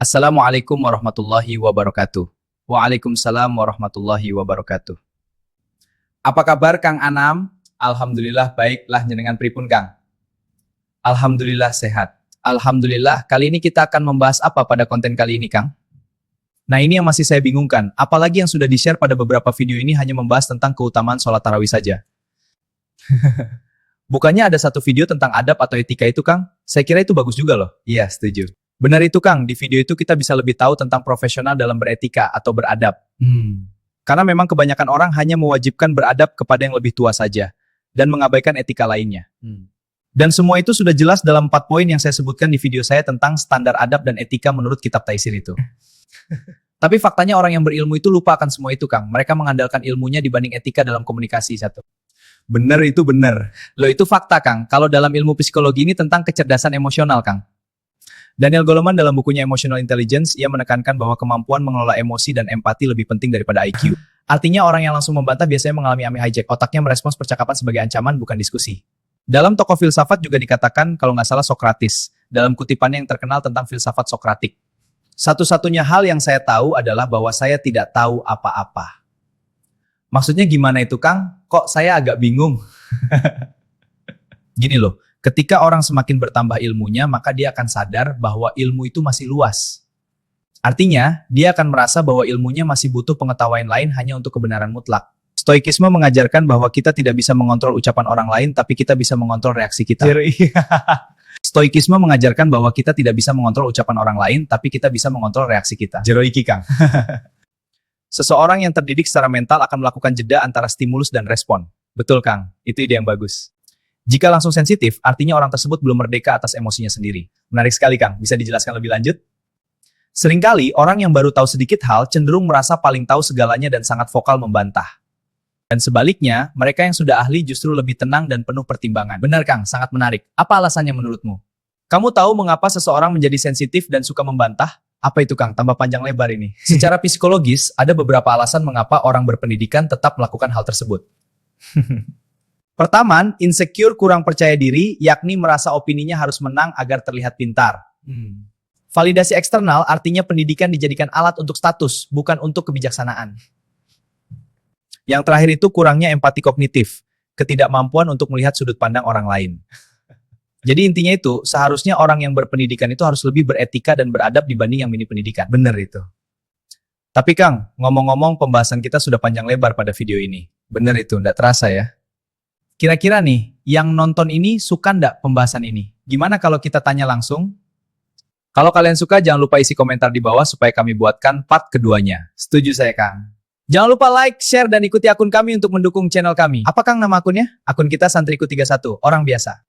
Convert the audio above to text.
Assalamualaikum warahmatullahi wabarakatuh. Waalaikumsalam warahmatullahi wabarakatuh. Apa kabar Kang Anam? Alhamdulillah baiklah jenengan pripun Kang. Alhamdulillah sehat. Alhamdulillah, kali ini kita akan membahas apa pada konten kali ini Kang? Nah ini yang masih saya bingungkan, apalagi yang sudah di-share pada beberapa video ini hanya membahas tentang keutamaan sholat tarawih saja. Bukannya ada satu video tentang adab atau etika itu Kang? Saya kira itu bagus juga loh. Iya, setuju. Benar itu Kang, di video itu kita bisa lebih tahu tentang profesional dalam beretika atau beradab. Karena memang kebanyakan orang hanya mewajibkan beradab kepada yang lebih tua saja, dan mengabaikan etika lainnya. Dan semua itu sudah jelas dalam 4 poin yang saya sebutkan di video saya tentang standar adab dan etika menurut kitab Taisir itu. Tapi faktanya orang yang berilmu itu lupa akan semua itu Kang. Mereka mengandalkan ilmunya dibanding etika dalam komunikasi satu. Bener itu bener. Loh itu fakta Kang. Kalau dalam ilmu psikologi ini tentang kecerdasan emosional Kang. Daniel Goleman dalam bukunya Emotional Intelligence, ia menekankan bahwa kemampuan mengelola emosi dan empati lebih penting daripada IQ. Artinya orang yang langsung membantah biasanya mengalami ami hijack. Otaknya merespons percakapan sebagai ancaman bukan diskusi. Dalam tokoh filsafat juga dikatakan, kalau nggak salah Sokrates, dalam kutipannya yang terkenal tentang filsafat Sokratik. Satu-satunya hal yang saya tahu adalah bahwa saya tidak tahu apa-apa. Maksudnya gimana itu Kang? Kok saya agak bingung? Gini loh, ketika orang semakin bertambah ilmunya, maka dia akan sadar bahwa ilmu itu masih luas. Artinya, dia akan merasa bahwa ilmunya masih butuh pengetahuan lain hanya untuk kebenaran mutlak. Stoikisme mengajarkan bahwa kita tidak bisa mengontrol ucapan orang lain, tapi kita bisa mengontrol reaksi kita. Stoikisme mengajarkan bahwa kita tidak bisa mengontrol ucapan orang lain, tapi kita bisa mengontrol reaksi kita. Jero iki Kang. Seseorang yang terdidik secara mental akan melakukan jeda antara stimulus dan respon. Betul Kang, itu ide yang bagus. Jika langsung sensitif, artinya orang tersebut belum merdeka atas emosinya sendiri. Menarik sekali Kang, bisa dijelaskan lebih lanjut? Seringkali orang yang baru tahu sedikit hal cenderung merasa paling tahu segalanya dan sangat vokal membantah. Dan sebaliknya, mereka yang sudah ahli justru lebih tenang dan penuh pertimbangan. Benar Kang, sangat menarik. Apa alasannya menurutmu? Kamu tahu mengapa seseorang menjadi sensitif dan suka membantah? Apa itu Kang? Tambah panjang lebar ini. Secara psikologis, ada beberapa alasan mengapa orang berpendidikan tetap melakukan hal tersebut. Pertama, insecure kurang percaya diri, yakni merasa opininya harus menang agar terlihat pintar. Validasi eksternal artinya pendidikan dijadikan alat untuk status, bukan untuk kebijaksanaan. Yang terakhir itu kurangnya empati kognitif, ketidakmampuan untuk melihat sudut pandang orang lain. Jadi intinya itu, seharusnya orang yang berpendidikan itu harus lebih beretika dan beradab dibanding yang minim pendidikan. Bener itu. Tapi Kang, ngomong-ngomong pembahasan kita sudah panjang lebar pada video ini. Bener itu, nggak terasa ya. Kira-kira nih, yang nonton ini suka nggak pembahasan ini? Gimana kalau kita tanya langsung? Kalau kalian suka, jangan lupa isi komentar di bawah supaya kami buatkan part keduanya. Setuju saya Kang. Jangan lupa like, share, dan ikuti akun kami untuk mendukung channel kami. Apa Kang nama akunnya? Akun kita Santriku31, orang biasa.